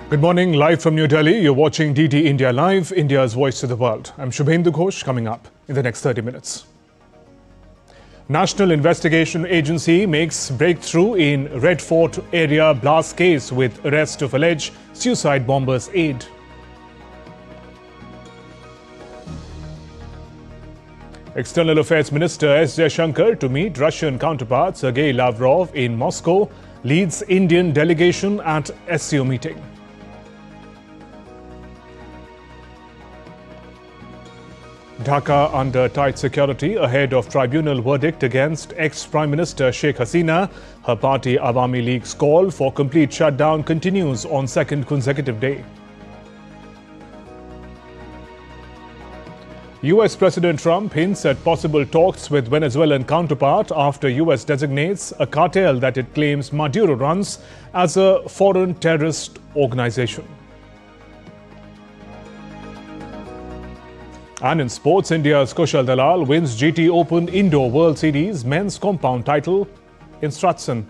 Good morning, live from New Delhi. You're watching DD India Live, India's voice to the world. I'm Shubhendu Ghosh, coming up in the next 30 minutes. National Investigation Agency makes breakthrough in Red Fort area blast case with arrest of alleged suicide bomber's aide. External Affairs Minister S. Jaishankar to meet Russian counterpart Sergei Lavrov in Moscow, leads Indian delegation at SCO meeting. Dhaka under tight security ahead of tribunal verdict against ex-Prime Minister Sheikh Hasina. Her party Awami League's call for complete shutdown continues on second consecutive day. US President Trump hints at possible talks with Venezuelan counterpart after US designates a cartel that it claims Maduro runs as a foreign terrorist organization. And in sports, India's Dalal wins GT Open Indoor World Series men's compound title in Stratson.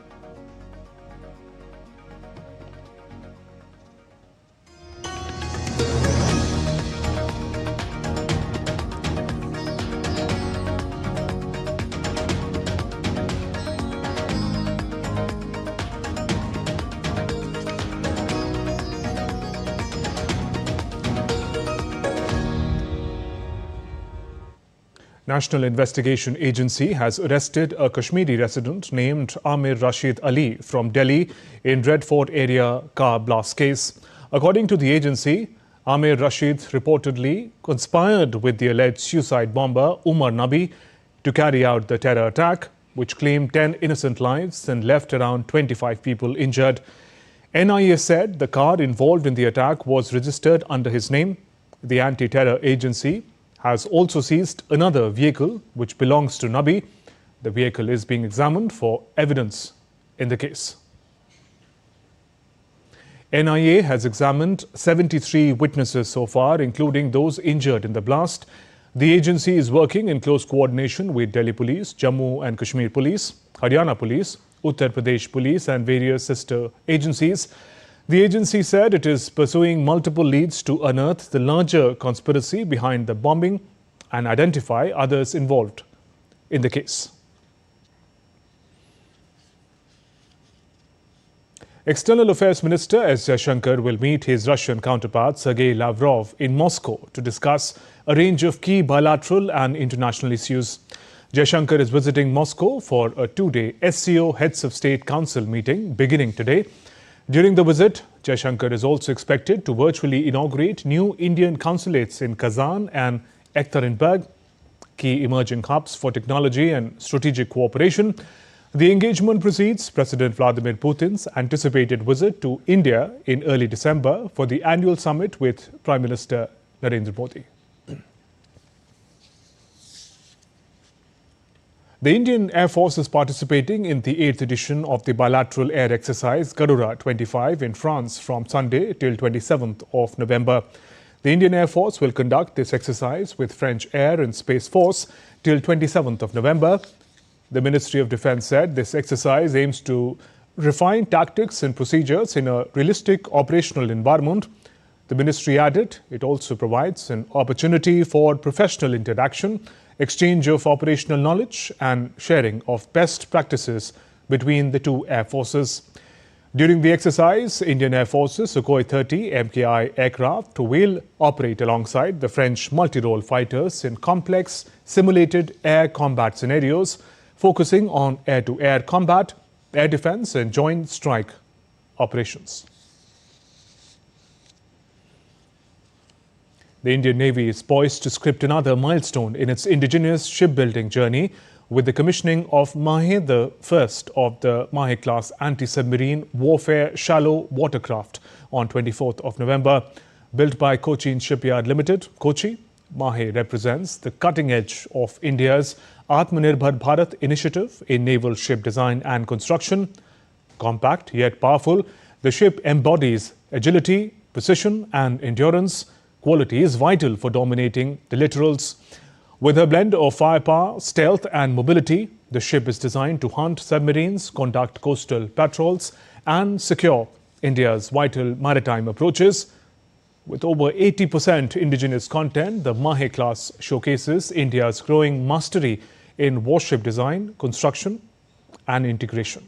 National Investigation Agency has arrested a Kashmiri resident named Amir Rashid Ali from Delhi in Red Fort area car blast case. According to the agency, Amir Rashid reportedly conspired with the alleged suicide bomber Umar Nabi to carry out the terror attack, which claimed 10 innocent lives and left around 25 people injured. NIA said the car involved in the attack was registered under his name. The anti-terror agency has also seized another vehicle which belongs to Nabi. The vehicle is being examined for evidence in the case. NIA has examined 73 witnesses so far, including those injured in the blast. The agency is working in close coordination with Delhi Police, Jammu and Kashmir Police, Haryana Police, Uttar Pradesh Police and various sister agencies. The agency said it is pursuing multiple leads to unearth the larger conspiracy behind the bombing and identify others involved in the case. External Affairs Minister S. Jaishankar will meet his Russian counterpart Sergei Lavrov in Moscow to discuss a range of key bilateral and international issues. Jaishankar is visiting Moscow for a two-day SCO Heads of State Council meeting beginning today. During the visit, Jaishankar is also expected to virtually inaugurate new Indian consulates in Kazan and Ekaterinburg, key emerging hubs for technology and strategic cooperation. The engagement precedes President Vladimir Putin's anticipated visit to India in early December for the annual summit with Prime Minister Narendra Modi. The Indian Air Force is participating in the 8th edition of the bilateral air exercise Garuda 25 in France from Sunday till 27th of November. The Indian Air Force will conduct this exercise with French Air and Space Force till 27th of November. The Ministry of Defence said this exercise aims to refine tactics and procedures in a realistic operational environment. The ministry added it also provides an opportunity for professional interaction, exchange of operational knowledge and sharing of best practices between the two air forces. During the exercise, Indian Air Force's Sukhoi 30 MKI aircraft will operate alongside the French multi-role fighters in complex simulated air combat scenarios, focusing on air-to-air combat, air defense and joint strike operations. The Indian Navy is poised to script another milestone in its indigenous shipbuilding journey with the commissioning of Mahe, the first of the Mahe class anti-submarine warfare shallow watercraft on 24th of November. Built by Cochin Shipyard Limited, Kochi, Mahe represents the cutting edge of India's Atmanirbhar Bharat initiative in naval ship design and construction. Compact yet powerful, the ship embodies agility, precision and endurance, qualities vital for dominating the littorals. With a blend of firepower, stealth and mobility, the ship is designed to hunt submarines, conduct coastal patrols and secure India's vital maritime approaches. With over 80% indigenous content, the Mahe class showcases India's growing mastery in warship design, construction and integration.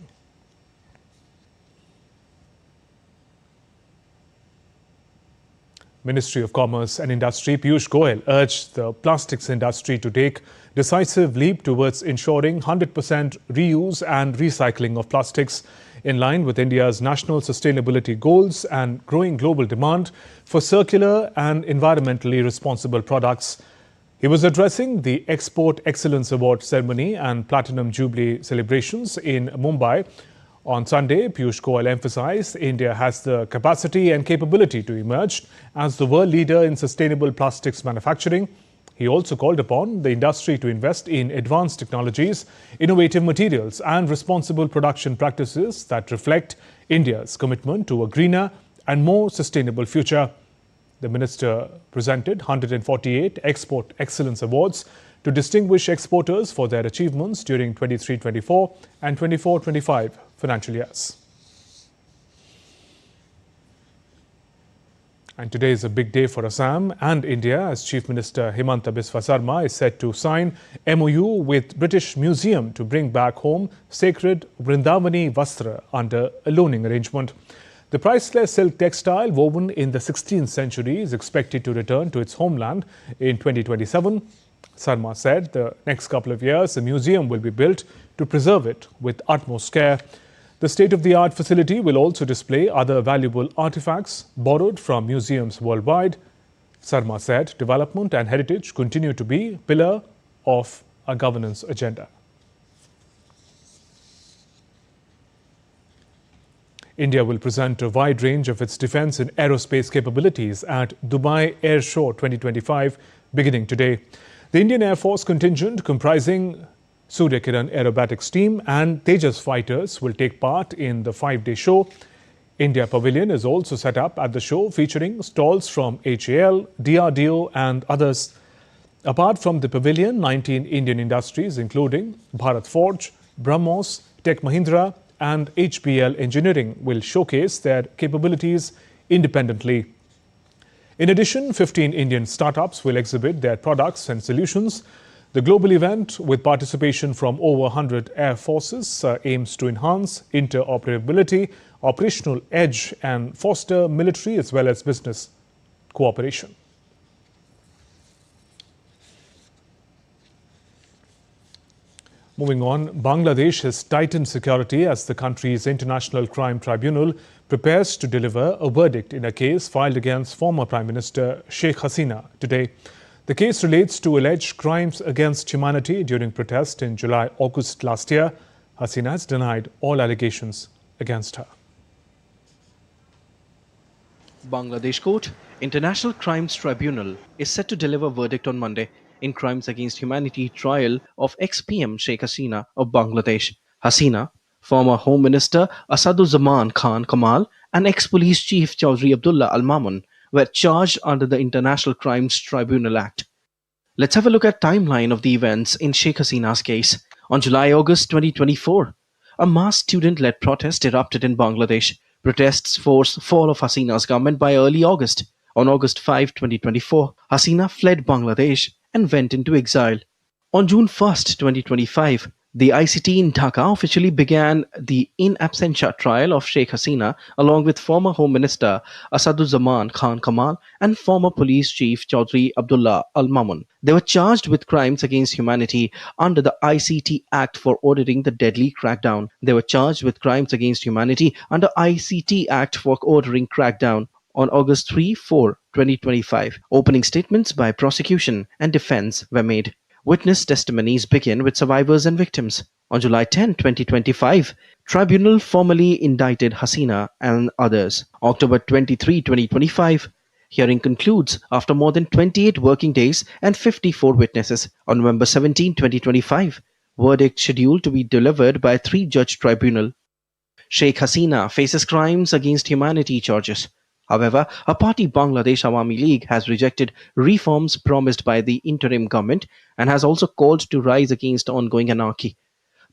Ministry of Commerce and Industry Piyush Goyal urged the plastics industry to take decisive leap towards ensuring 100% reuse and recycling of plastics in line with India's national sustainability goals and growing global demand for circular and environmentally responsible products. He was addressing the Export Excellence Award ceremony and Platinum Jubilee celebrations in Mumbai. On Sunday, Piyush Goyal emphasized India has the capacity and capability to emerge as the world leader in sustainable plastics manufacturing. He also called upon the industry to invest in advanced technologies, innovative materials and responsible production practices that reflect India's commitment to a greener and more sustainable future. The minister presented 148 Export Excellence Awards to distinguish exporters for their achievements during 23-24 and 24-25 financial years. And today is a big day for Assam and India as Chief Minister Himanta Biswa Sarma is set to sign MOU with British Museum to bring back home sacred Vrindavani Vastra under a loaning arrangement. The priceless silk textile woven in the 16th century is expected to return to its homeland in 2027. Sarma said the next couple of years a museum will be built to preserve it with utmost care. The state-of-the-art facility will also display other valuable artifacts borrowed from museums worldwide. Sarma said development and heritage continue to be a pillar of our governance agenda. India will present a wide range of its defence and aerospace capabilities at Dubai Airshow 2025 beginning today. The Indian Air Force contingent comprising Surya Kiran Aerobatics team and Tejas fighters will take part in the 5-day show. India Pavilion is also set up at the show featuring stalls from HAL, DRDO and others. Apart from the pavilion, 19 Indian industries including Bharat Forge, BrahMos, Tech Mahindra and HBL Engineering will showcase their capabilities independently. In addition, 15 Indian startups will exhibit their products and solutions. The global event, with participation from over 100 air forces, aims to enhance interoperability, operational edge and foster military as well as business cooperation. Moving on, Bangladesh has tightened security as the country's International Crime Tribunal prepares to deliver a verdict in a case filed against former Prime Minister Sheikh Hasina today. The case relates to alleged crimes against humanity during protests in July-August last year. Hasina has denied all allegations against her. Bangladesh Court, International Crimes Tribunal, is set to deliver verdict on Monday in crimes against humanity trial of ex-PM Sheikh Hasina of Bangladesh. Hasina, former Home Minister Asaduzzaman Khan Kamal and ex-police chief Chaudhry Abdullah Al Mamun were charged under the International Crimes Tribunal Act. Let's have a look at timeline of the events in Sheikh Hasina's case. On July-August 2024, a mass student-led protest erupted in Bangladesh. Protests forced fall of Hasina's government by early August. On August 5, 2024, Hasina fled Bangladesh and went into exile. On June 1, 2025, the ICT in Dhaka officially began the in absentia trial of Sheikh Hasina along with former Home Minister Asaduzzaman Khan Kamal and former Police Chief Chaudhry Abdullah Al Mamun. They were charged with crimes against humanity under the ICT Act for ordering the deadly crackdown. They were charged with crimes against humanity under ICT Act for ordering crackdown. On August 3-4, 2025, opening statements by prosecution and defense were made. Witness testimonies begin with survivors and victims. On July 10, 2025, Tribunal formally indicted Hasina and others. October 23, 2025, hearing concludes after more than 28 working days and 54 witnesses. On November 17, 2025, verdict scheduled to be delivered by a 3-judge tribunal. Sheikh Hasina faces crimes against humanity charges. However, her party Bangladesh Awami League has rejected reforms promised by the interim government and has also called to rise against ongoing anarchy.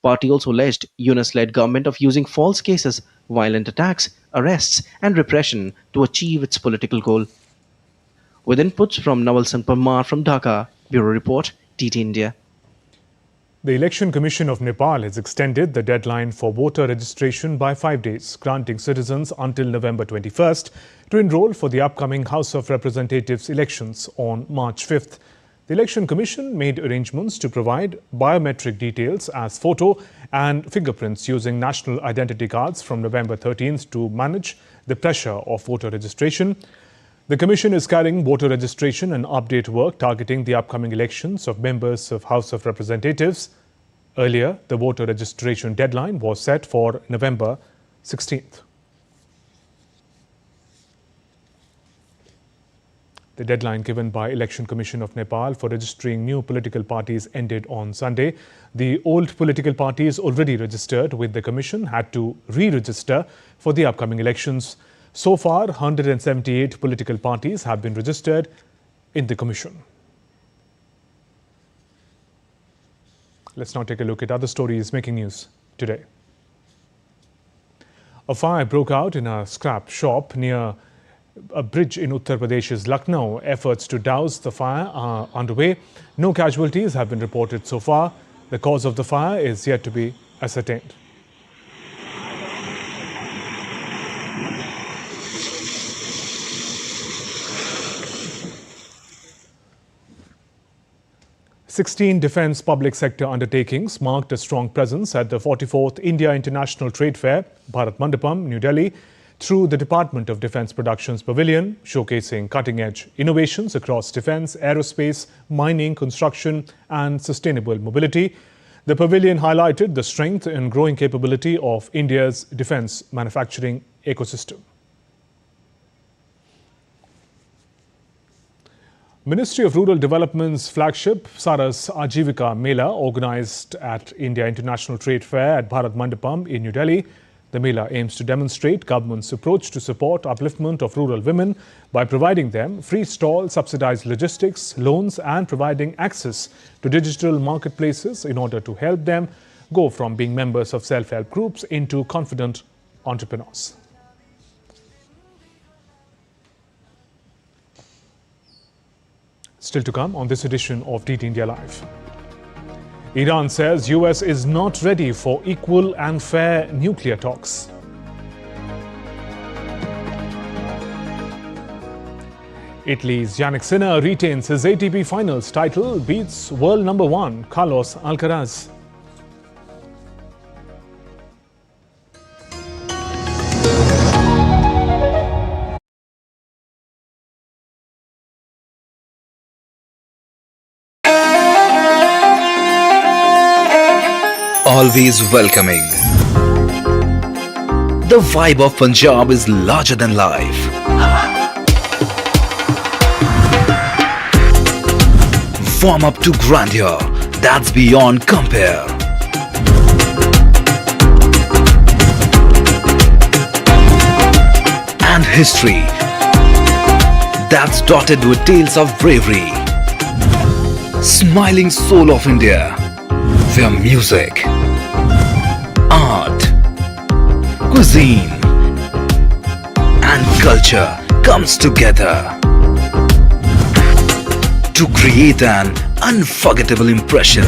Party also alleged Yunus-led government of using false cases, violent attacks, arrests, and repression to achieve its political goal. With inputs from Naval from Dhaka, Bureau Report, TT India. The Election Commission of Nepal has extended the deadline for voter registration by 5 days, granting citizens until November 21st to enroll for the upcoming House of Representatives elections on March 5th. The Election Commission made arrangements to provide biometric details as photo and fingerprints using national identity cards from November 13th to manage the pressure of voter registration. The Commission is carrying voter registration and update work targeting the upcoming elections of members of House of Representatives. Earlier, the voter registration deadline was set for November 16th. The deadline given by Election Commission of Nepal for registering new political parties ended on Sunday. The old political parties already registered with the Commission had to re-register for the upcoming elections. So far, 178 political parties have been registered in the Commission. Let's now take a look at other stories making news today. A fire broke out in a scrap shop near a bridge in Uttar Pradesh's Lucknow. Efforts to douse the fire are underway. No casualties have been reported so far. The cause of the fire is yet to be ascertained. "16 defence public sector undertakings marked a strong presence at the 44th India International Trade Fair, Bharat Mandapam, New Delhi, through the Department of Defence Productions Pavilion, showcasing cutting-edge innovations across defence, aerospace, mining, construction and sustainable mobility. The pavilion highlighted the strength and growing capability of India's defence manufacturing ecosystem. Ministry of Rural Development's flagship Saras Ajivika Mela, organised at India International Trade Fair at Bharat Mandapam in New Delhi. The Mela aims to demonstrate government's approach to support upliftment of rural women by providing them free stall, subsidised logistics, loans and providing access to digital marketplaces in order to help them go from being members of self-help groups into confident entrepreneurs. Still to come on this edition of DT India Live. Iran says US is not ready for equal and fair nuclear talks. Italy's Yannick Sinner retains his ATP Finals title, beats world number 1 Carlos Alcaraz. Always welcoming. The vibe of Punjab is larger than life. Warm up to grandeur that's beyond compare. And history that's dotted with tales of bravery. Smiling soul of India, where music, art, cuisine and culture comes together to create an unforgettable impression.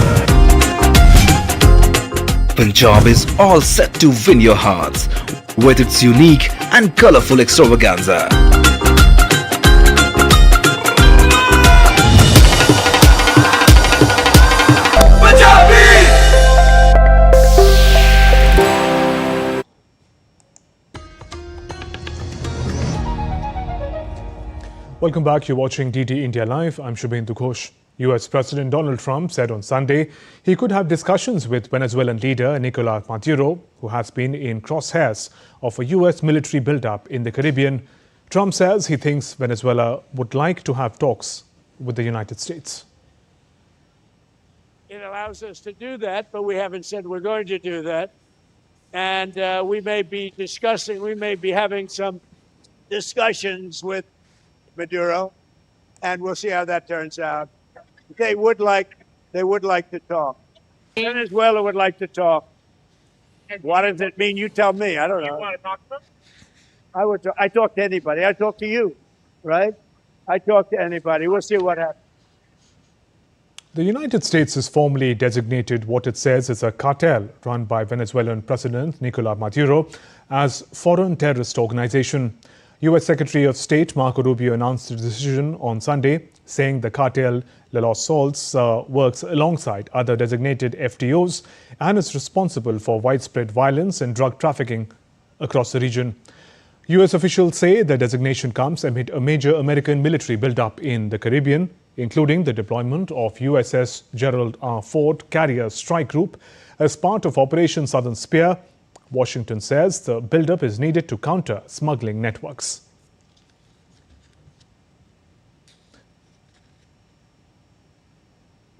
Punjab is all set to win your hearts with its unique and colorful extravaganza. Welcome back. You're watching DT India Live. I'm Shubhendu Ghosh. US President Donald Trump said on Sunday he could have discussions with Venezuelan leader Nicolas Maduro, who has been in crosshairs of a US military buildup in the Caribbean. Trump says he thinks Venezuela would like to have talks with the United States. It allows us to do that, but we haven't said we're going to do that. And we may be having some discussions with Maduro, and we'll see how that turns out. They would like to talk. Venezuela would like to talk. What does it mean? You tell me. I don't know. You want to talk to them? I talk to anybody. I talk to you, right? I talk to anybody. We'll see what happens. The United States has formally designated what it says is a cartel run by Venezuelan President Nicolas Maduro as foreign terrorist organization. U.S. Secretary of State Marco Rubio announced the decision on Sunday, saying the cartel de los Sols works alongside other designated FTOs and is responsible for widespread violence and drug trafficking across the region. U.S. officials say the designation comes amid a major American military buildup in the Caribbean, including the deployment of USS Gerald R. Ford Carrier Strike Group as part of Operation Southern Spear. Washington says the buildup is needed to counter smuggling networks.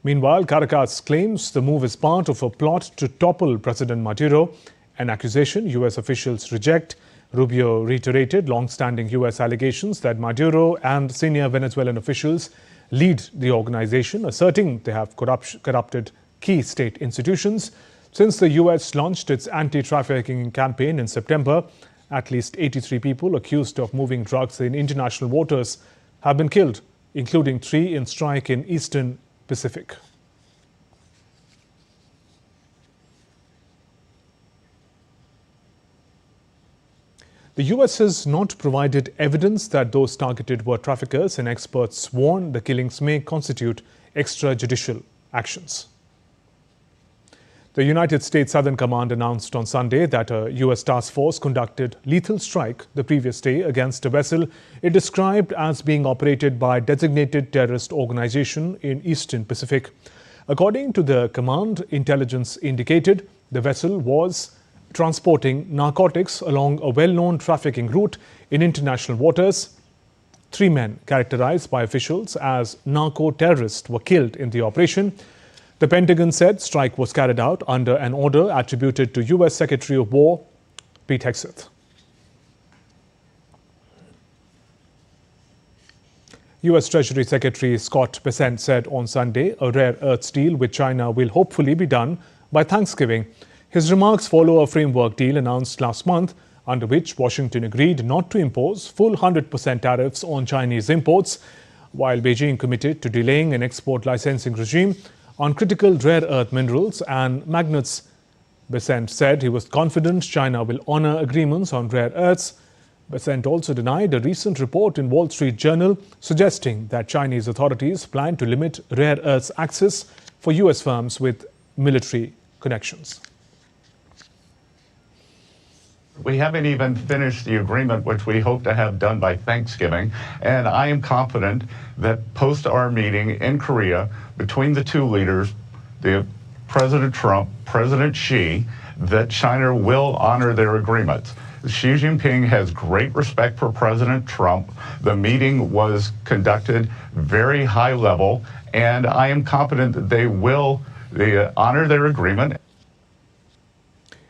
Meanwhile, Caracas claims the move is part of a plot to topple President Maduro, an accusation U.S. officials reject. Rubio reiterated long-standing U.S. allegations that Maduro and senior Venezuelan officials lead the organization, asserting they have corrupted key state institutions. Since the U.S. launched its anti-trafficking campaign in September, at least 83 people accused of moving drugs in international waters have been killed, including 3 in strike in eastern Pacific. The U.S. has not provided evidence that those targeted were traffickers, and experts warn the killings may constitute extrajudicial actions. The United States Southern Command announced on Sunday that a U.S. task force conducted lethal strike the previous day against a vessel it described as being operated by a designated terrorist organization in Eastern Pacific. According to the command, intelligence indicated the vessel was transporting narcotics along a well-known trafficking route in international waters. 3 men, characterized by officials as narco-terrorists, were killed in the operation. The Pentagon said strike was carried out under an order attributed to U.S. Secretary of War Pete Hegseth. U.S. Treasury Secretary Scott Bessent said on Sunday a rare earths deal with China will hopefully be done by Thanksgiving. His remarks follow a framework deal announced last month, under which Washington agreed not to impose full 100% tariffs on Chinese imports, while Beijing committed to delaying an export licensing regime on critical rare earth minerals and magnets. Bessent said he was confident China will honor agreements on rare earths. Bessent also denied a recent report in Wall Street Journal suggesting that Chinese authorities plan to limit rare earths access for U.S. firms with military connections. We haven't even finished the agreement, which we hope to have done by Thanksgiving. And I am confident that post our meeting in Korea between the 2 leaders, President Trump, President Xi, that China will honor their agreements. Xi Jinping has great respect for President Trump. The meeting was conducted very high level, and I am confident that they will honor their agreement.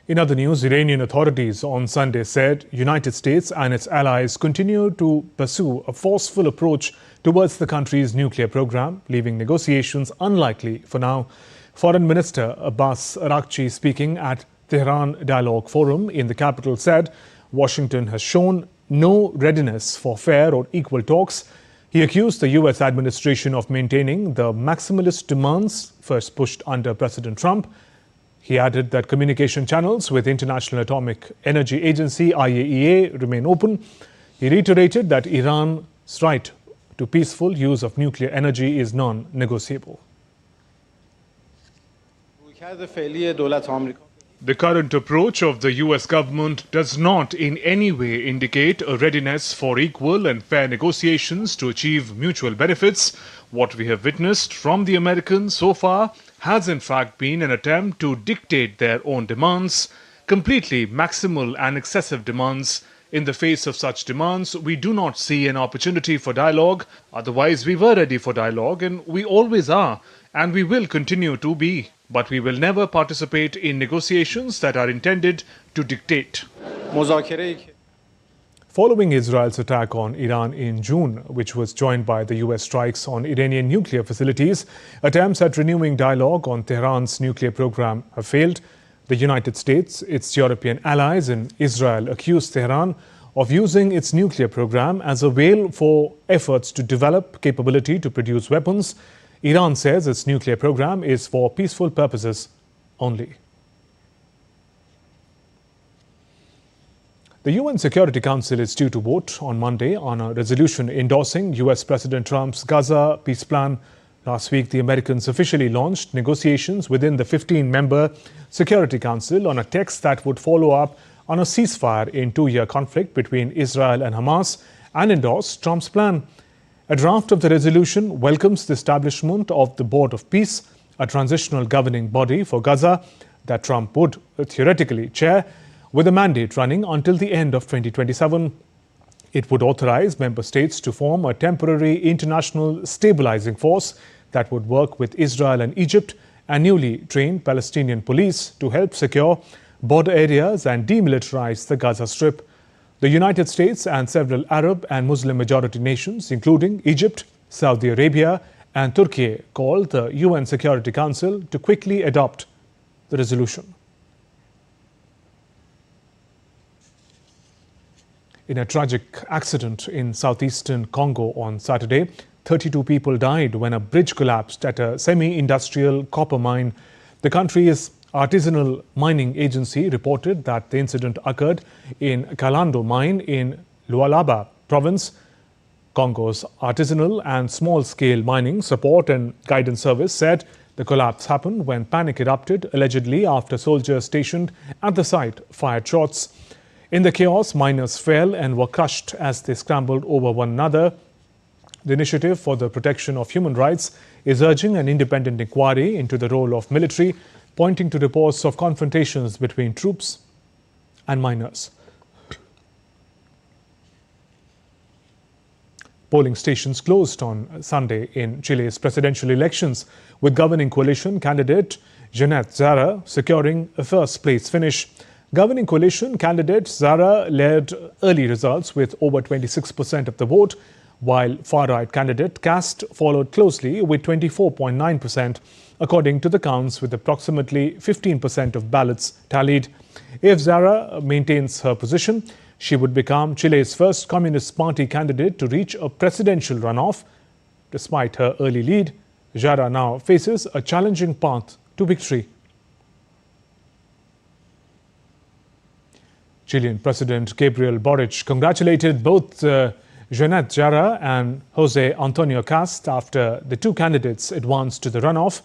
In other news, Iranian authorities on Sunday said United States and its allies continue to pursue a forceful approach towards the country's nuclear program, leaving negotiations unlikely for now. Foreign Minister Abbas Araghchi, speaking at Tehran Dialogue Forum in the capital, said Washington has shown no readiness for fair or equal talks. He accused the U.S. administration of maintaining the maximalist demands first pushed under President Trump. He added that communication channels with International Atomic Energy Agency (IAEA) remain open. He reiterated that Iran's right to peaceful use of nuclear energy is non-negotiable. The current approach of the US government does not in any way indicate a readiness for equal and fair negotiations to achieve mutual benefits. What we have witnessed from the Americans so far has in fact been an attempt to dictate their own demands, completely maximal and excessive demands. In the face of such demands, we do not see an opportunity for dialogue. Otherwise, we were ready for dialogue, and we always are, and we will continue to be. But we will never participate in negotiations that are intended to dictate. Following Israel's attack on Iran in June, which was joined by the US strikes on Iranian nuclear facilities, attempts at renewing dialogue on Tehran's nuclear program have failed. The United States, its European allies and Israel accused Tehran of using its nuclear program as a veil for efforts to develop capability to produce weapons. Iran says its nuclear program is for peaceful purposes only. The UN Security Council is due to vote on Monday on a resolution endorsing US President Trump's Gaza peace plan. Last week, the Americans officially launched negotiations within the 15-member Security Council on a text that would follow up on a ceasefire in two-year conflict between Israel and Hamas and endorse Trump's plan. A draft of the resolution welcomes the establishment of the Board of Peace, a transitional governing body for Gaza that Trump would theoretically chair, with a mandate running until the end of 2027. It would authorize member states to form a temporary international stabilizing force that would work with Israel and Egypt and newly trained Palestinian police to help secure border areas and demilitarize the Gaza Strip. The United States and several Arab and Muslim majority nations, including Egypt, Saudi Arabia and Turkey, called the UN Security Council to quickly adopt the resolution. In a tragic accident in southeastern Congo on Saturday, 32 people died when a bridge collapsed at a semi-industrial copper mine. The country's artisanal mining agency reported that the incident occurred in Kalando mine in Lualaba province. Congo's artisanal and small-scale mining support and guidance service said the collapse happened when panic erupted, allegedly after soldiers stationed at the site fired shots. In the chaos, miners fell and were crushed as they scrambled over one another. The Initiative for the Protection of Human Rights is urging an independent inquiry into the role of military, pointing to reports of confrontations between troops and miners. Polling stations closed on Sunday in Chile's presidential elections, with governing coalition candidate Jeanette Zara securing a first-place finish. Governing coalition candidate Zara led early results with over 26% of the vote, while far-right candidate Cast followed closely with 24.9%, according to the counts, with approximately 15% of ballots tallied. If Zara maintains her position, she would become Chile's first Communist Party candidate to reach a presidential runoff. Despite her early lead, Zara now faces a challenging path to victory. Chilean President Gabriel Boric congratulated both Jeanette Zara and Jose Antonio Cast after the two candidates advanced to the runoff.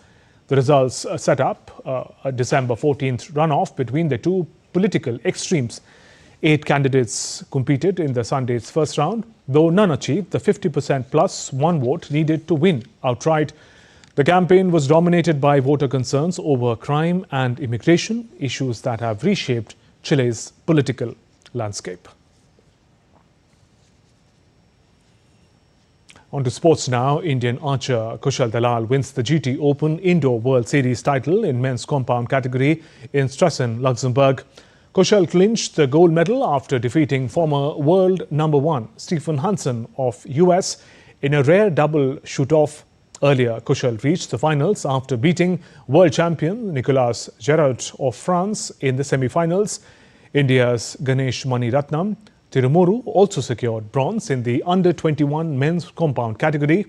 The results set up a December 14th runoff between the two political extremes. 8 candidates competed in the Sunday's first round, though none achieved the 50% plus one vote needed to win outright. The campaign was dominated by voter concerns over crime and immigration, issues that have reshaped Chile's political landscape. On to sports now. Indian archer Kushal Dalal wins the GT Open Indoor World Series title in men's compound category in Strasbourg, Luxembourg. Kushal clinched the gold medal after defeating former world number 1 Stephen Hansen of US in a rare double shoot-off. Earlier, Kushal reached the finals after beating world champion Nicolas Gerard of France in the semi-finals. India's Ganesh Maniratnam Tirumuru also secured bronze in the under-21 men's compound category.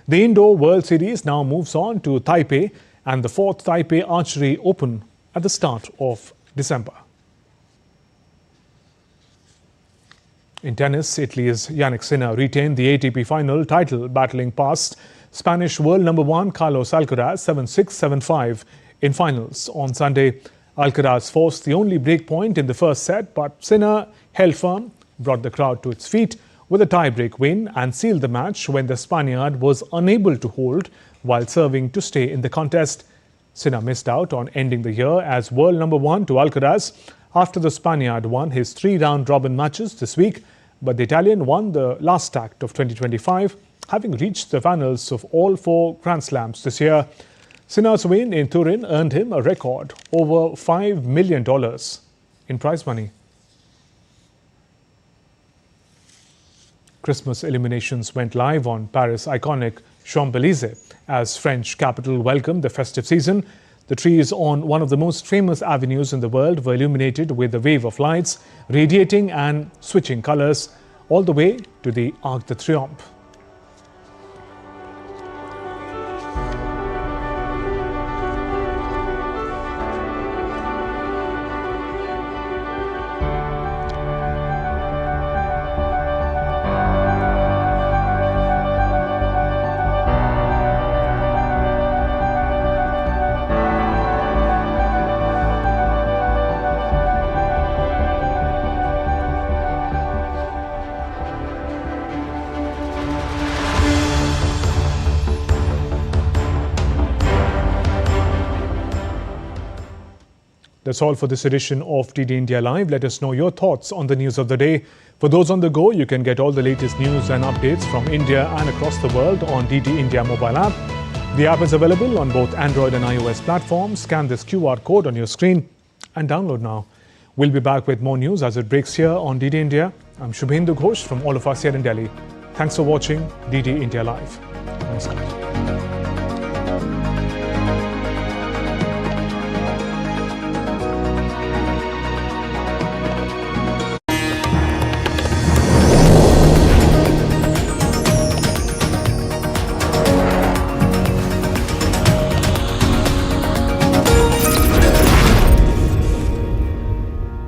The Indoor World Series now moves on to Taipei and the 4th Taipei Archery Open at the start of December. In tennis, Italy's Yannick Sinner retained the ATP final title, battling past Spanish world number 1 Carlos Alcaraz 7-6, 7-5 in finals on Sunday. Alcaraz forced the only break point in the first set, but Sinner held firm, brought the crowd to its feet with a tie-break win and sealed the match when the Spaniard was unable to hold while serving to stay in the contest. Sinner missed out on ending the year as world number 1 to Alcaraz after the Spaniard won his 3 round-robin matches this week, but the Italian won the last act of 2025, having reached the finals of all 4 Grand Slams this year. Sinner's win in Turin earned him a record over $5 million in prize money. Christmas illuminations went live on Paris' iconic Champs-Élysées as French capital welcomed the festive season. The trees on one of the most famous avenues in the world were illuminated with a wave of lights, radiating and switching colors all the way to the Arc de Triomphe. That's all for this edition of DD India Live. Let us know your thoughts on the news of the day. For those on the go, you can get all the latest news and updates from India and across the world on DD India mobile app. The app is available on both Android and iOS platforms. Scan this QR code on your screen and download now. We'll be back with more news as it breaks here on DD India. I'm Shubhendu Ghosh from all of us here in Delhi. Thanks for watching DD India Live. Namaskar.